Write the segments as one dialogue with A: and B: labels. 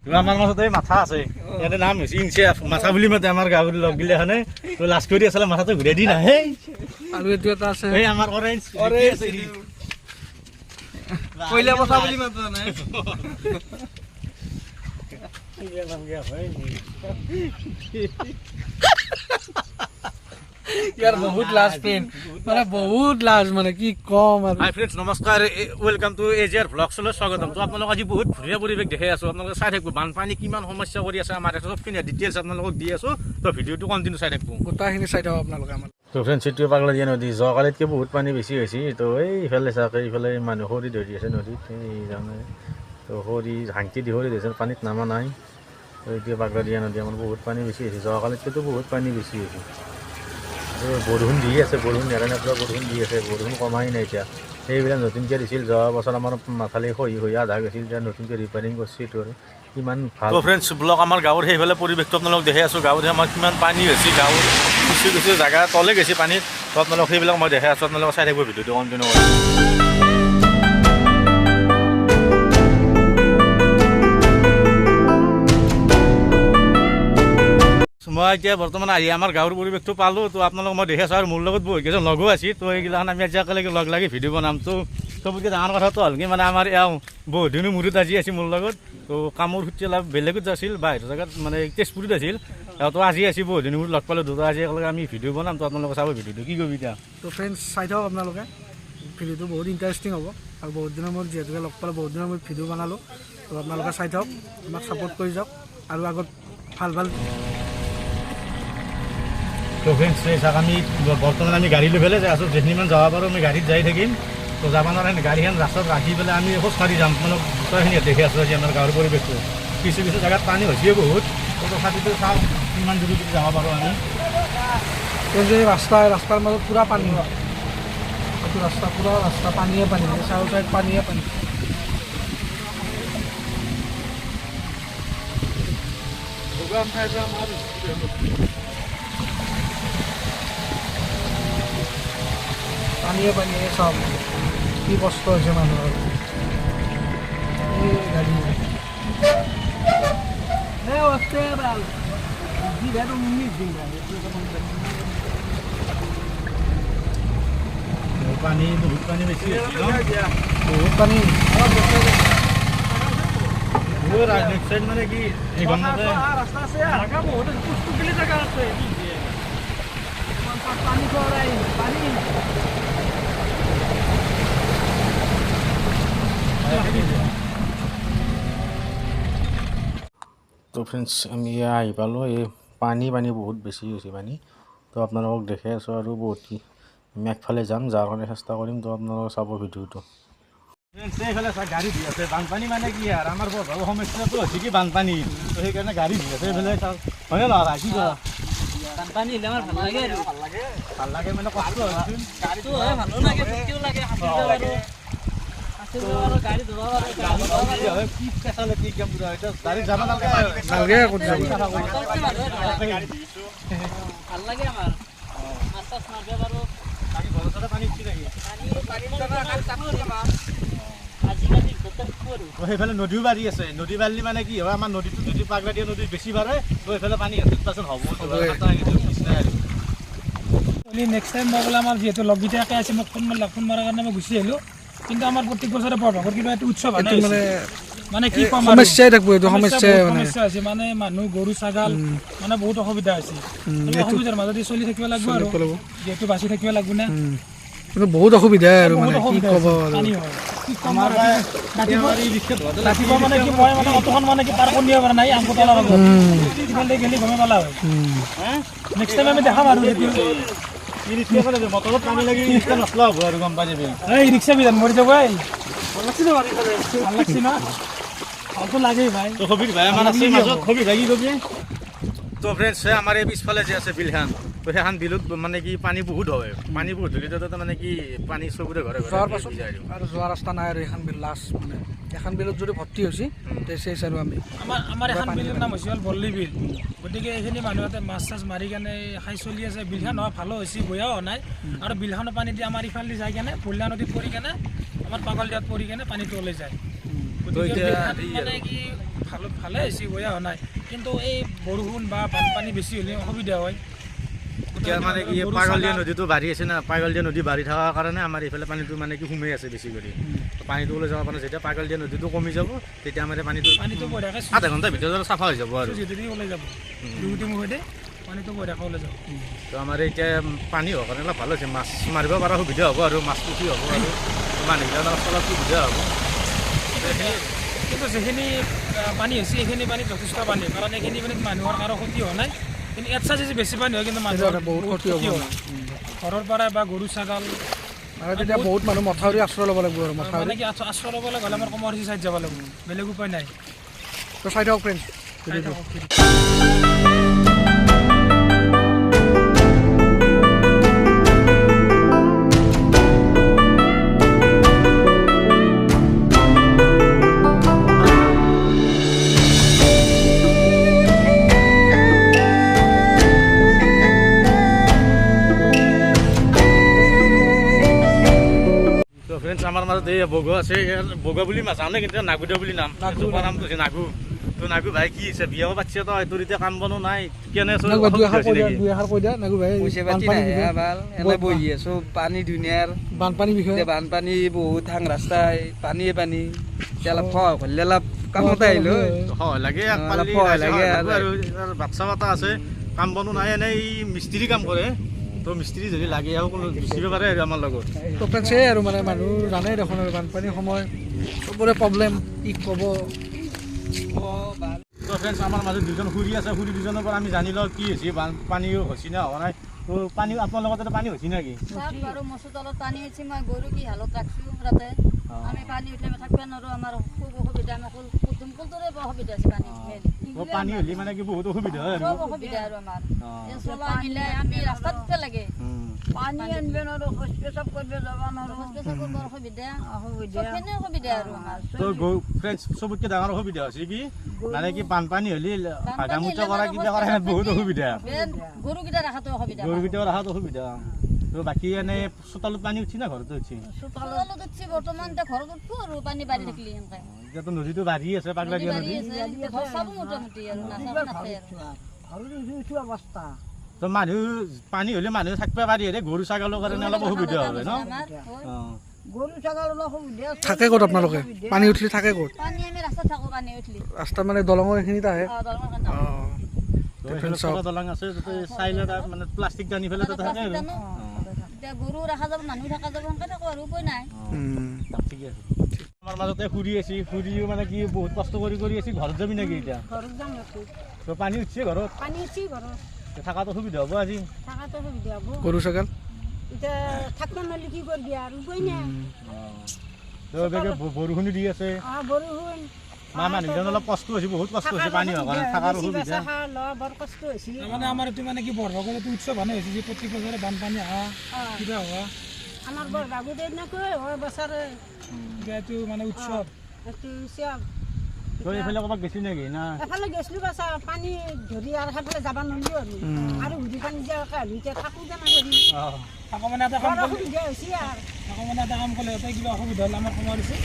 A: আমাৰ মাজতে মাথা আছে ইয়াতে নাম হৈছে ইনচে মাথা বুলি মাতে আমাৰ গাঁৱৰ লগ গিলাখানে তো লাজ কৰি আছিলে মাথাটো ঘূৰাই দি নাহে
B: আৰু এইটো এটা আছে
A: এই আমাৰ অৰেঞ্জ
B: কইলা কথা বুলি মাতা নাই यार बहुत लाज पेन মানে বহুত লাজ মানে কি কম আৰু
A: হাই ফ্ৰেন্ডছ নমস্কাৰ ওয়েলকাম টু এজিআৰ ভ্লগছলৈ স্বাগতম তো আপোনালোক আজি বহুত ধুনীয়া পৰিৱেশ দেখাই আছো আপোনালোকে চাই থাকিব বানপানী কিমান সমস্যা কৰি আছে আমাৰ চবখিনি ডিটেইলছ আপোনালোকক দি আছো তো ভিডিঅ'টো কন্টিনিউ চাই থাকিব
B: গোটাখিনি চাই থাকক আপোনালোকে আমাৰ
A: তো ফ্ৰেন্ডছ এইটো পাগলাদিয়া নদী যোৱাকালিতকৈ বহুত পানী বেছি হৈছে তো এইফালে চাকে এইফালে মানুহ খৰি ধৰি আছে নদীত এই জানে তো খৰি হাংকি দি খৰি ধৰিছে পানীত নামা নাই তো এতিয়া পাগলাদিয়া নদী আমাৰ বহুত পানী বেছি হৈছে যোৱাকালিতকৈতো বহুত পানী বেছি হৈছে বৰষুণ দি আছে বৰষুণ নেৰানে পুৰা বৰষুণ দি আছে বৰষুণ কমাই নাই এতিয়া সেইবিলাক নতুনকৈ দিছিল যোৱা বছৰ আমাৰ মাথালি খহি আধা গৈছিল এতিয়া নতুনকৈ ৰিপেয়াৰিং কৰিছে এইটো আৰু কিমান ভাল ফ্ৰেণ্ডছ ব্লগ আমাৰ গাঁৱৰ সেইফালে পৰিৱেশটো আপোনালোক দেখাই আছোঁ গাঁৱত আমাৰ কিমান পানী হৈছে গাঁৱৰ কিছু কিছু জেগা তলে গৈছে পানীত তো আপোনালোক সেইবিলাক মই দেখাই আছোঁ আপোনালোক চাই থাকিব ভিডিঅ'টো কণ্টিনিউ কৰি মই এতিয়া বৰ্তমান আহি আমাৰ গাঁৱৰ পৰিৱেশটো পালোঁ তো আপোনালোক মই দেখাইছোঁ আৰু মোৰ লগত বহুত কেইজন লগো আছে তো এইগিলাখন আমি আজি একেলগে লগ লাগি ভিডিঅ' বনাম তো চবতকৈ ডাঙৰ কথাটো হ'ল কি মানে আমাৰ এওঁ বহুত দিনৰ মূৰত আজি আছে মোৰ লগত তো কামৰ সূত্ৰে অলপ বেলেগত আছিল বাহিৰৰ জেগাত মানে তেজপুৰত আছিল তো আজি আছে বহুত দিনৰ মূৰত লগ পালোঁ দুটা আজি একেলগে আমি ভিডিঅ' বনাম তো আপোনালোকে চাব ভিডিঅ'টো কি কৰিবি এতিয়া
B: তো ফ্ৰেণ্ডছ চাই থাকক আপোনালোকে ভিডিঅ'টো বহুত ইণ্টাৰেষ্টিং হ'ব আৰু বহুত দিনৰ মূৰত যিহেতুকে লগ পালোঁ বহুত দিনৰ মূৰত ভিডিঅ' বনালোঁ তো আপোনালোকে চাই থাকক আমাক ছাপোৰ্ট কৰি যাওক আৰু আগত ভাল ভাল
A: তো ফ্ৰেণ্ডছ চাওক আমি বৰ্তমান আমি গাড়ী লৈ পেলাই যাই আছোঁ যেইখিনিমান যাব পাৰোঁ আমি গাড়ীত যাই থাকিম তো যাব নোৱাৰে গাড়ীখন ৰাস্তাত ৰাখি পেলাই আমি খোজকাঢ়ি যাম আপোনালোক গোটেইখিনি দেখি আছোঁ আজি আমাৰ গাঁৱৰ পৰিৱেশটো কিছু কিছু জেগাত পানী হৈছে বহুত তো তথাপিতো চাওঁ কিমান দূৰ যাব পাৰোঁ আমি
B: যে ৰাস্তাৰ মাজত পূৰা পানী এইটো ৰাস্তা পূৰা ৰাস্তা পানীয়ে পানী চাৰু চাইড পানীয়ে পানী পানীয়ে পানীয়ে চাওক কি কষ্ট হৈছে মানুহৰ এই গাড়ী
A: পানী বহুত পানী বেছি
B: বহুত পানী
A: নেক্সট চাইড মানে কি এইখনতে
B: ৰাস্তা আছে বহুত জেগা আছে পানী পানী
A: তো ফ্ৰেণ্ডছ আমি আহি পালোঁ এই পানী বহুত বেছি হৈছে পানী তো আপোনালোকক দেখাই আছোঁ আৰু বহুত আমি একফালে যাম যাৰ কাৰণে চেষ্টা কৰিম তো আপোনালোকে চাব ভিডিঅ'টো এইফালে গাড়ী ধুই আছে বানপানী মানে কি আৰু আমাৰ বৰ ভাল সমস্যাটো হৈছে কি বানপানী তো সেইকাৰণে গাড়ী ধুই আছে এইফালে চাওক হয়নে নহয় কি কৰা
B: বানপানী হ'লে আমাৰ ভাল লাগে আৰু
A: ভাল লাগে মানে কষ্ট হয়
B: গাড়ীটো হয় ভালো লাগে ফূৰ্তিও লাগে গাড়ী ধোৱা
A: কি কেঁচালে কি কেম পুৰা গাড়ী যাব নালাগে
B: ভাল লাগে আমাৰ মাছ চাছ মাৰিব পাৰোঁ
A: পানী উঠি থাকে সেইফালে নদীও বাঢ়ি আছে নদী বাঢ়িলে মানে কি হয় আমাৰ নদীটো যদি পাগলাদিয়া নদীত বেছি বাঢ়ে তো সেইফালে পানী 100% হ'ব
B: নেক্সট টাইম মই বোলে আমাৰ যিহেতু লগকেইটা একে আছে মোক ফোন মাৰাৰ কাৰণে মই গুচি আহিলোঁ কিন্তু আমাৰ প্ৰত্যেক বছৰে বৰভাগৰ কিবা এটা উৎসৱ মানে কি ক'ম সমস্যাই থাকিব এইটো সমস্যা হৈছে মানে মানুহ গৰু ছাগাল মানে বহুত অসুবিধা হৈছে অসুবিধাৰ মাজতে চলি থাকিব লাগিব আৰু যিহেতু বাচি থাকিব লাগিব না কিন্তু বহুত অসুবিধা আৰু মানে কি ক'ব ৰাতিপুৱা মানে কি মই মানে অতখন মানে কি পাৰ কৰি দিব পৰা নাই আমকো তলাৰ আগত ইফালে গেলি গমে পালা হয় নেক্সট টাইম আমি দেখাম আৰু মটৰত পানী লাগি ৰিক্সা নচলা হ'ব আৰু গম পাই যাবি এই ৰিক্সা বিধান মৰি যাব ভাল লাগছি না ভালতো লাগেই ভাই তো খবিৰ ভাই আমাৰ আছে মাজত খবিৰ ভাই কি কবি তো ফ্ৰেণ্ডছ আমাৰ এই পিছফালে যে আছে বিলখান তো সেইখান বিলত মানে কি পানী বহুত হয় পানী বহুত হ'লে তো মানে কি পানী চবৰে ঘৰে যোৱাৰ পাছত আৰু যোৱা ৰাস্তা নাই আৰু এইখন বিল লাষ্ট মানে এখন বিলত যদি ভৰ্তি হৈছে চেচ আৰু আমি আমাৰ এখন বিলৰ নাম হৈছে হ'ল বল্লী বিল গতিকে এইখিনি মানুহতে মাছ চাছ মাৰি কেনে খাই চলি আছে বিলখান নহয় ভালো হৈছে বেয়াও হোৱা নাই আৰু বিলখানৰ পানী দি আমাৰ ইফালে যাই কেনে ভুলীয়া নদীত পৰি কেনে আমাৰ পাগলদিয়াত পৰি কেনে পানীটো ওলাই যায় গতিকে মানে কি
C: ভালে হৈছে, বেয়া হোৱা নাই, কিন্তু এই বৰষুণ বা বানপানী বেছি হ'লে অসুবিধা হয়।
A: এতিয়া মানে কি পাগলদিয়া নদীটো বাঢ়ি আছে না, পাগলদিয়া নদী বাঢ়ি থকাৰ কাৰণে আমাৰ এইফালে পানীটো মানে কি সোমাই আছে বেছি কৰি। পানীটো ওলাই যাব পাৰে, যেতিয়া পাগলদিয়া নদীটো কমি যাব তেতিয়া আমাৰ পানীটো
C: বঢ়িয়াকৈ
A: আধা ঘণ্টাৰ ভিতৰত চাফা হৈ যাব আৰু
C: ওলাই যাব, দুগুটি মুখতে পানীটো বঢ়িয়াকৈ ওলাই যাব।
A: তো আমাৰ এতিয়া পানী হোৱাৰ কাৰণে অলপ ভাল হৈছে, মাছ মাৰিব পৰা সুবিধা হ'ব আৰু মাছ পুঠি হ'ব আৰু মানুহবিলাক অলপ সুবিধা হ'ব।
C: কিন্তু যিখিনি পানী হৈছে এইখিনি পানী যথেষ্ট পানী, কাৰণ এইখিনি পানীত মানুহৰ কাৰো ক্ষতি হোৱা নাই, কিন্তু ইয়াত চাই যদি বেছি পানী হয় কিন্তু মানুহৰ বহুত ক্ষতি হ'ব। ঘৰৰ পৰা বা গৰু ছাগল
B: আৰু তেতিয়া বহুত মানুহ মথাউৰি আশ্ৰয় ল'ব লাগিব আৰু
C: মানে কি আশ্ৰয় ল'ব লাগে, হ'লে আমাৰ কমৰচি চাইড যাব লাগিব, বেলেগ উপায় নাই।
B: তো চাই থাকক ফ্ৰেণ্ড।
A: ফ্ৰেণ্ডছ আমাৰ মাজত এই বগা আছে, বগা বুলি মাছ জানে, কিন্তু নাগুদা বুলি নাম, নামটো হৈছে নাগু। তো নাগু ভাই কি হৈছে, বিয়াও পাতিছে তই, তোৰ এতিয়া কাম বনো নাই, কেনে
D: পানী ধুনীয়াৰ
B: বানপানী বিষয়ে
D: বানপানী বহুত হাং ৰাস্তা, পানীয়ে পানী, অলপ সহায় কৰিলে অলপ কামত আহিলো
A: হয় লাগে, আৰু বাচ্চা বাটা আছে, কাম বনো নাই, এনেই মিস্ত্ৰী কাম কৰে। তো মিস্ত্ৰী যদি লাগে আৰু কোনো গুচিব পাৰে আৰু আমাৰ লগত।
B: তো ফ্ৰেণ্ডছ সেয়াই আৰু মানে মানুহ জানেই দেখোন আৰু বানপানীৰ সময় চবৰে প্ৰব্লেম, কি ক'ব।
A: তো ফ্ৰেণ্ডছ আমাৰ মাজত দুজন খুৰী আছে, খুৰী দুজনৰ পৰা আমি জানি লওঁ কি হৈছে, বানপানী হৈছে নে হোৱা নাই। তো পানী আপোনালোকৰ তাতে পানী হৈছে নেকি?
E: বাৰু মচুৰ তলত পানী হৈছে, মই গৰু কি হালত ৰাখিছোঁ তাতে, আমি পানী উঠিলে আমি থাকিব নোৱাৰোঁ, আমাৰ খুব অসুবিধা, আমাৰ দমকলটোৰে অসুবিধা আছে পানী।
A: পানী হ'লে মানে কি বহুত অসুবিধা হয়
E: চব অসুবিধা আৰু আমাৰ চলা মিলাই আমি ৰাস্তাত উঠতে লাগে, পানী আনিব নোৱাৰোঁ, শৌচ পেচাব কৰিব যাব নোৱাৰোঁ, শৌচ পেচাব কৰিব অসুবিধা, চবখিনি অসুবিধা আৰু আমাৰ।
A: তো ফ্ৰেণ্ডছ চবতকৈ ডাঙৰ অসুবিধা হৈছে কি, মানে কি বানপানী হ'লে হাগামুচা কৰা কিবা কৰা বহুত অসুবিধা,
E: গৰুকেইটা ৰখাটো অসুবিধা,
A: গৰুকেইটা ৰখাত অসুবিধা। তো বাকী এনেই চোতালত পানী উঠছি না ঘৰতে উঠছি?
E: চোতালত উঠছি বৰ্তমান, এতিয়া ঘৰত উঠবো আৰু পানী বাঢ়ি থাকিলে সেনেকৈ।
A: এতিয়াতো নদীটো বাঢ়ি আছে, পাগলাদিয়া নদী।
E: ঘৰ চাব মোটামুটি আৰু নাচাব নাচায় আৰু।
A: তো মানুহ পানী হ'লে মানুহ থাকিব পাৰি, গৰু ছাগলৰ কাৰণে অলপ অসুবিধা হয় ন?
E: গৰু ছাগল অলপ সুবিধা
B: থাকে ক'ত আপোনালোকে? পানী উঠিলে থাকে ক'ত?
E: পানী আমি ৰাস্তাত থাকোঁ, পানী উঠিলে
B: ৰাস্তাত মানে দলঙৰ এইখিনিত আহে।
A: দলং আছে, তাতে চাইলে মানে প্লাষ্টিক টানি পেলাই তাতে থাকে আৰু।
E: এতিয়া গৰু ৰখা যাব, মানুহ থকা যাব, সেনেকৈ থাকোঁ আৰু উপায় নাই।
A: ঠিকে আছে। আমাৰ মাজতে খুৰী আছে, খুৰীও মানে কি বহুত কষ্ট কৰি আছে, ঘৰত যাবি নেকি এতিয়া?
E: ঘৰত যাম আকৌ।
A: তো পানী উঠছে ঘৰত,
E: পানী উঠছি ঘৰত,
A: থকাটো সুবিধা হ'ব আজি?
E: থকাটো সুবিধা হ'ব।
B: গৰু ছাগল
E: এতিয়া থাকিব নোৱাৰিলে কি কৰিবি আৰু, উপায় নাই।
A: তো বৰষুণো দি আছে,
E: বৰষুণ
A: মানুহজন অলপ কষ্ট হৈছে, বহুত কষ্ট হৈছে পানী হোৱাৰ কাৰণে, থকাৰ অসুবিধা।
E: বৰ কষ্ট হৈছে।
C: মানে আমাৰ এইটো মানে কি বৰভাগৰটো উৎসৱ মানে হৈছে যে প্ৰত্যেক বছৰে বানপানী অহা কিবা হোৱা,
E: আমাৰ বৰ বাবুতে এনেকৈ হয় বছৰে,
C: এইটো মানে উৎসৱ।
E: এইটো উৎসৱ।
A: তো এইফালে ক'ৰবাত গেছি নেকি না?
E: এফালে গেছিলোঁ বাছা, পানী ধৰি আৰু সেইফালে যাব নোৱাৰিলোঁ আৰু ঘূৰি পানী যোৱাকৈ হ'লোঁ, এতিয়া থাকোঁ কেনে কৰি।
C: আকৌ মানে এটা কাম কৰিলে,
E: অসুবিধা হৈছে আৰু।
C: আকৌ মানে এটা কাম কৰিলে সিহঁতে কিবা অসুবিধা হ'লে আমাৰ সময় দিছে,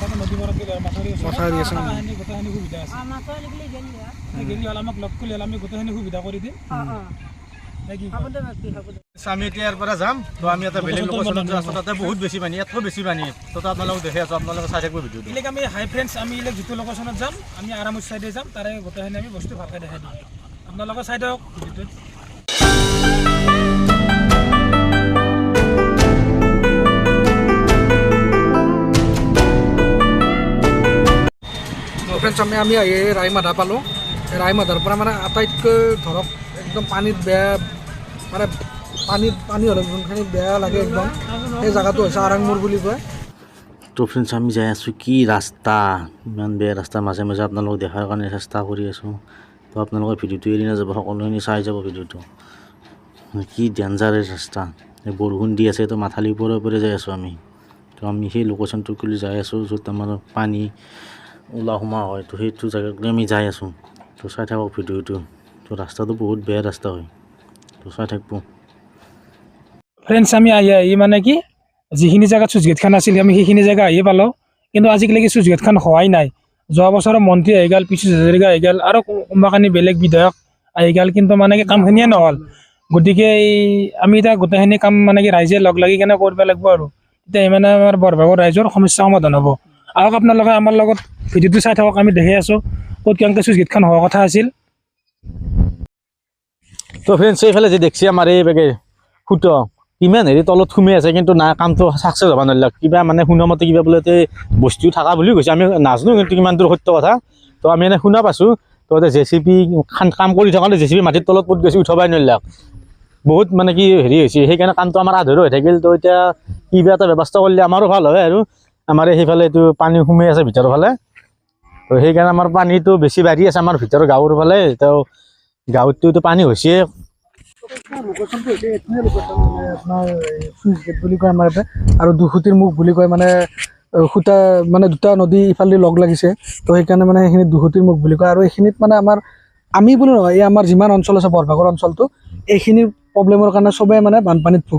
C: তাতে নদী পাৰত গ'লে মাথাউৰি আছে,
B: মাথাউৰি আছে,
C: গোটেইখিনি সুবিধা আছে।
E: মাথাউৰি গ'লে গেলি আৰু।
C: গেলি হ'ল আমাক লগ কৰিলে আমি গোটেইখিনি সুবিধা কৰি দিম।
E: হ'ব দে বাকী, হ'ব দে।
A: আমি এতিয়া ইয়াৰ পৰা যাম, তো আমি এটা বেলেগ লোকেশ্যনত আছোঁ, তাতে বহুত বেছি পানী, ইয়াতকৈ বেছি পানী। তো আপোনালোকক দেখি আছোঁ, আপোনালোকে চাই থাকিব ভিডিঅ'টো।
C: এইবিলাক আমি হাই ফ্ৰেণ্ডছ, আমি এইবিলাক যিটো লোকেশ্যনত যাম, আমি আৰামত চাইডে যাম, তাৰে গোটেইখিনি আমি বস্তু ভালকৈ দেখাই দিম। আপোনালোকে চাই থাকক ভিডিঅ'টোত।
B: ফ্ৰেণ্ডছ আমি আহি ৰাইমাধা পালোঁ। ৰাইমাধাৰ পৰা মানে আটাইতকৈ ধৰক একদম পানীত বেয়া, মানে পানী হ'লে যোনখিনি বেয়া লাগে একদম, সেই জেগাটো হৈছে আৰাংমুৰ বুলি কয়।
A: তো ফ্ৰেণ্ডছ আমি যাই আছোঁ, কি ৰাস্তা, ইমান বেয়া ৰাস্তা, মাজে মাজে আপোনালোকক দেখাৰ কাৰণে চেষ্টা কৰি আছোঁ। তো আপোনালোকৰ ভিডিঅ'টো এৰি নাযাব, সকলোখিনি চাই যাব ভিডিঅ'টো। কি ডেঞ্জাৰাছ ৰাস্তা, এই বৰষুণ দি আছে, তো মাথালিৰ ওপৰে যাই আছোঁ আমি। তো আমি সেই লোকেশ্যনটোক লৈ যাই আছোঁ, য'ত আমাৰ পানী ওলা সোমা হয়, তো সেইটো জেগাত আমি যাই আছোঁ। তো চাই থাকক ভিডিঅ'টো। তো ৰাস্তাটো বহুত বেয়া ৰাস্তা হয়, তো চাই থাকিব।
C: ফ্ৰেণ্ডছ আমি আহি মানে কি যিখিনি জেগাত চুইচ গেটখন আছিল আমি সেইখিনি জেগা আহিয়ে পালোঁ, কিন্তু আজিকালি চুইচ গেটখন হোৱাই নাই। যোৱা বছৰৰ মন্ত্ৰী আহি গ'ল, পিছু হাজৰিকা আহি গ'ল, আৰু কোনোবাখিনি বেলেগ বিধায়ক আহি গ'ল, কিন্তু মানে কি কামখিনিয়ে নহ'ল। গতিকে আমি এতিয়া গোটেইখিনি কাম মানে কি ৰাইজে লগ লাগি কেনে কৰিব লাগিব আৰু তেতিয়া মানে আমাৰ বৰভাগৰ ৰাইজৰ সমস্যা সমাধান হ'ব। আহক আপোনালোকে আমাৰ লগত ভিডিঅ'টো চাই থাকক, আমি দেখি আছোঁ ক'ত কেনেকৈ চুইচ গেটখন হোৱাৰ কথা আছিল।
A: তো ফ্ৰেণ্ডছ এইফালে যে দেখছি আমাৰ এই বেগে ফুট কিমান হেৰি তলত সোমাই আছে, কিন্তু না কামটো ছাকচেছ হ'ব নোৱাৰিলে। কিবা মানে শুনা মতে কিবা বোলে বস্তু থকা বুলি কৈছে, আমি নাজানো কিন্তু কিমান দূৰ সত্য কথা। তো আমি এনে শুনা পাইছোঁ। তো JCB কাম কৰি থাকোঁতে JCB মাটিৰ তলত ক'ত গৈছে উঠাবই নোৱাৰিলে, বহুত মানে কি হেৰি হৈছে, সেইকাৰণে কামটো আমাৰ আধৰুৱা হৈ থাকিল। তো এতিয়া কিবা এটা ব্যৱস্থা কৰিলে আমাৰো ভাল হয় আৰু আমাৰ সেইফালে এইটো পানী সোমাই আছে ভিতৰৰ ফালে। তো সেইকাৰণে আমাৰ পানীটো বেছি বাঢ়ি আছে আমাৰ ভিতৰৰ গাঁৱৰ ফালে। তো গাঁৱতটো পানী হৈছে।
B: লোকেশ্যনটো হৈছে এইখিনিয়ে লোকেশ্যন, মানে আপোনাৰ চুইচ গেট বুলি কয় আমাৰ ইয়াতে, আৰু দুখুটিৰ মুখ বুলি কয়। মানে সূতা মানে দুটা নদী ইফালে লগ লাগিছে, তো সেইকাৰণে মানে সেইখিনি দুখুটিৰ মুখ বুলি কয়। আৰু এইখিনিত মানে আমি বুলি নহয়, এই আমাৰ যিমান অঞ্চল আছে বৰভাগৰ অঞ্চলটো, এইখিনি প্ৰব্লেমৰ কাৰণে চবেই মানে বানপানীত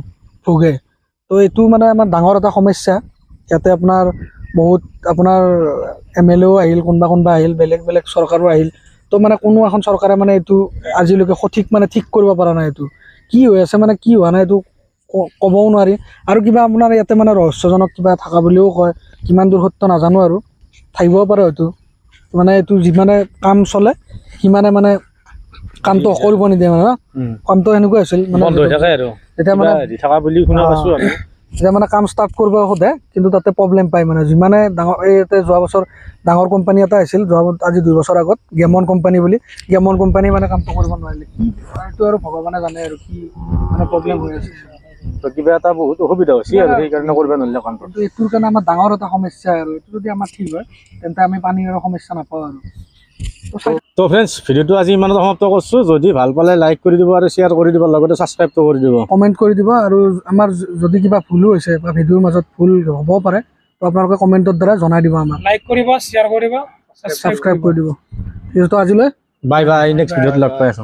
B: ভোগে। তো এইটো মানে আমাৰ ডাঙৰ এটা সমস্যা। ইয়াতে আপোনাৰ বহুত আপোনাৰ MLA আহিল, কোনোবা আহিল, বেলেগ বেলেগ চৰকাৰো আহিল। তো মানে কোনো এখন চৰকাৰে মানে এইটো আজিলৈকে সঠিক মানে ঠিক কৰিব পৰা নাই। এইটো কি হৈ আছে মানে কি হোৱা নাই এইটো ক'বও নোৱাৰি। আৰু কিবা আপোনাৰ ইয়াতে মানে ৰহস্যজনক কিবা থকা বুলিও কয়, কিমান দূৰ সত্য নাজানো, আৰু থাকিবও পাৰে হয়তো। মানে এইটো যিমানে কাম চলে সিমানে মানে কামটো কৰিব নিদিয়ে মানে কামটো সেনেকুৱা হৈছিল মানে
A: বন্ধ হৈ থাকে আৰু
B: এতিয়া মানে
A: হেৰি থকা বুলি শুনা পাইছোঁ আৰু
B: এতিয়া মানে কাম ষ্টাৰ্ট কৰিব সোধে, কিন্তু তাতে প্ৰব্লেম পায়। মানে যিমানে ডাঙৰ ইয়াতে যোৱা বছৰ ডাঙৰ কোম্পানী এটা আহিছিল, আজি 2 বছৰ আগত, গেমন কোম্পানী বুলি, গেমন কোম্পানী মানে কামটো কৰিব নোৱাৰিলে। কি এইটো আৰু ভগৱানে জানে আৰু কি মানে প্ৰব্লেম হৈ আছে।
A: তো কিবা এটা বহুত অসুবিধা হৈছে আৰু সেইকাৰণে কৰিব নোৱাৰিলে কামটো।
B: কিন্তু এইটোৰ কাৰণে আমাৰ ডাঙৰ এটা সমস্যা, আৰু এইটো যদি আমাৰ ঠিক হয় তেন্তে আমি পানীৰ আৰু সমস্যা নাপাওঁ আৰু।
A: তো ফ্ৰেণ্ডছ, ভিডিঅ'টো আজি ইমানতে সমাপ্ত কৰিছোঁ। যদি ভাল পালে লাইক কৰি দিব আৰু শ্বেয়াৰ কৰি দিব, লগতে ছাবস্ক্ৰাইবটো কৰি দিব,
B: কমেণ্ট কৰি দিব। আৰু আমাৰ যদি কিবা ভুলো হৈছে বা ভিডিঅ'ৰ মাজত ভুল হ'বও পাৰে, তো আপোনালোকে কমেণ্টৰ দ্বাৰা জনাই দিব আমাক।
C: লাইক কৰিব, শ্বেয়াৰ কৰিব,
B: ছাবস্ক্ৰাইব কৰি দিব। যিহেতু আজিলৈ
A: বাই বাই, নেক্সট ভিডিঅ'ত লগ পাই আছোঁ।